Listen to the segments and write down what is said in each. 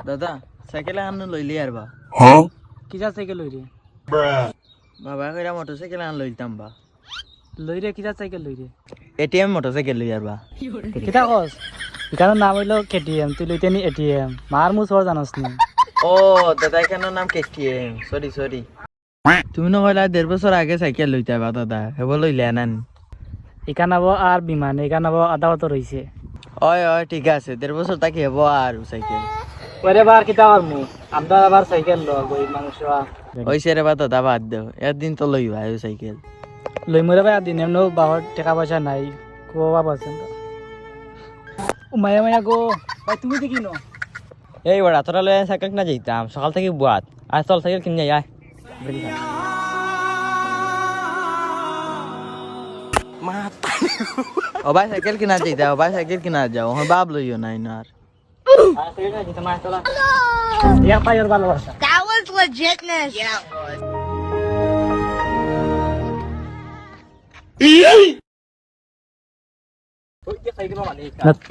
দাদা সাইকেল আন লইলি আর বা কিজা সাইকেল লই রে বাবা কইরা মোটরসাইকেল আন লইতাম বা লই রে কিজা সাইকেল লই রে এটিএম মোটরসাইকেল লই আর বা কিতা কস এখানে নাম হইলো কেটিএম তুই লইতে নি এটিএম মার মুছ হওয়ার জানাস নি ও দাদা এখানে নাম কেটিএম সরি তুমি না কইলা 1.5 বছর আগে সাইকেল লইতা বা দাদা হেব লইলে আনান এখানে আবো আর বিমান এখানে আবো আধা বছর হইছে ওই ঠিক আছে 1.5 বছর তাকি হেব আর সাইকেল ওরে বার কিতা করমু আমরা আবার সাইকেল ল গই মানুষরা ওই সেরে বা দাদা বাদ দাও একদিন তো লইবা এই সাইকেল লই মরে ভাই দিন এমন বাহর টাকা পয়সা নাই কোয়া পাচ্ছেন ও মায়া মায়া গো ভাই তুমি দেখি নো এই বড়া তোরা লয়ে সাইকেল কিনা যাইতাম সকাল থেকে বুয়াত আজ চল সাইকেল কিনে যাই আয় ও ভাই সাইকেল কিনা যাইতা ও ভাই সাইকেল কিনা যাও হ্যাঁ বাপ লইও নাই না আর That was legitness. Yeah.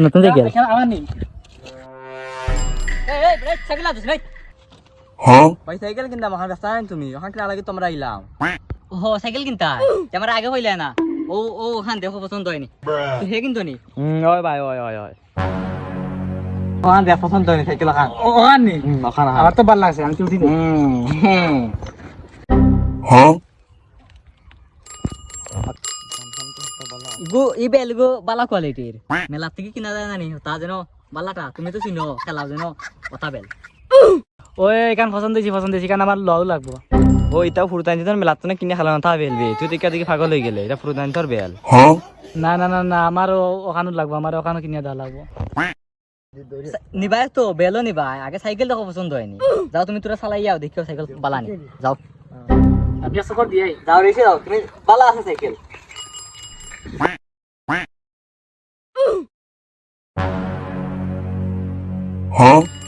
নতুন সাইকেল আমার নেই ভাই সাইকেল কিনতাম আমার রাস্তা তুমি ওখান কিনা লাগে তোমরা আইলাম ও সাইকেল কিনতা আমার আগে হইলে না ও ও ওখান দেখো পছন্দ হয়নি হে কিন্তু নি ওই ভাই ওই ওখান দেখ পছন্দ হয়নি সাইকেল ওখান ওখান নেই ওখান আমার তো ভালো লাগছে আমি তো উঠি গো ই বেল গো বালা কোয়ালিটির মেলা থেকে কিনা যায় না নি তা যেন বালাটা তুমি তো চিনো খেলা যেন ওটা বেল ওই এখান পছন্দ হয়েছি কারণ আমার লও লাগবো ও এটা ফুরতান দিতাম মেলা তো কিনে খেলা না তা বেলবে তুই দিকে দিকে পাগল হয়ে গেলে এটা ফুরতান তোর বেল না আমার ওখানে লাগবো আমার ওখানে কিনে দেওয়া লাগবো নিবাই তো বেলও নিবাই আগে সাইকেল দেখো পছন্দ হয়নি যাও তুমি তোরা চালাই যাও দেখিও সাইকেল বালা নি যাও আমি সকর দিয়ে যাও রেসে যাও তুমি বালা আছে সাইকেল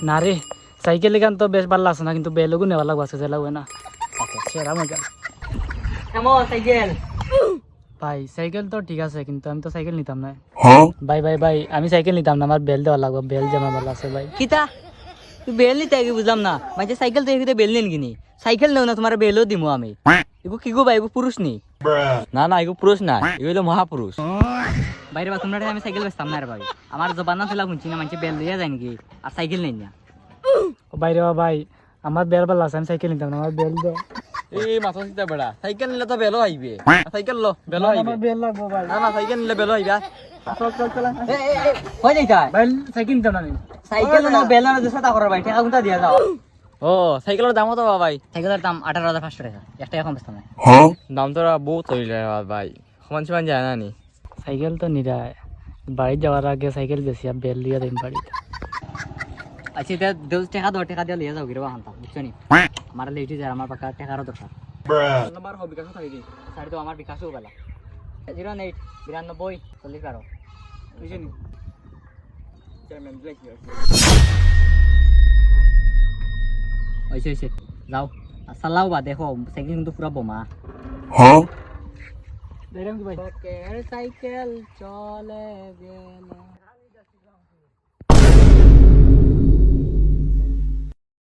না রে সাইকেল এখান তো বেশ ভালো লাগছে না কিন্তু বেলগু নেওয়া লাগবো আজকে লাগবে না সেরা মজা কেমন সাইকেল ভাই সাইকেল তো ঠিক আছে কিন্তু আমি তো সাইকেল নিতাম না ভাই আমি সাইকেল নিতাম না আমার বেল দেওয়া লাগবে বেল যে আমার ভালো আছে ভাই কিতা তুই বেল নিতে আগে বুঝলাম না মানে সাইকেল তো এখানে বেল নিন কিনি সাইকেল নেও না তোমার বেলও দিমু আমি এগো কি গো ভাই এগো পুরুষ নি না এগো পুরুষ না এগো হলো মহাপুরুষ বাইরে বা তোমরা আমি সাইকেল বেচতাম না রে ভাই আমার জবান না ফেলা শুনছি না মানুষ বেল দিয়ে যায় নাকি আর সাইকেল নেই না বাইরে ভাই আমার বেল ভালো আছে আমি সাইকেল নিতাম না আমার বেল দাও এই মাথা সিধা বেড়া সাইকেল নিলে তো বেলো আইবে সাইকেল লো বেলো আইবে আমার বেল লাগবো ভাই না সাইকেল নিলে বেলো আইবে চল হয়ে যাইতা ভাই সাইকেল নিতাম না আমি সাইকেল না বেল না দেশে তা করো ভাই টাকা কোনটা দিয়া যাও ও সাইকেলের দাম কত ভাই সাইকেলের দাম 18,500 টাকা একটা এখন বেচতাম না দাম তো বহুত হইলে ভাই সমান যায় না নি সাইকেল তো নিরায় বাড়ি যাওয়ার আগে সাইকেল বেশি আর বেল দিয়ে দিন বাড়িতে আচ্ছা এটা দেউ টাকা দাও টাকা দিয়ে লিয়ে যাও গিরবা হান্তা বুঝছো নি আমার লেটি যায় আমার পাকা টাকারও দরকার নাম্বার হবে বিকাশ থাকি দি সাড়ে তো আমার বিকাশও বেলা 08 92 40 12 বুঝছেন চেয়ারম্যান ব্ল্যাক হইছে যাও আর চালাও বা দেখো সাইকেল কিন্তু পুরা বোমা দেখলাম কি ভাই সাইকেল চলে গেল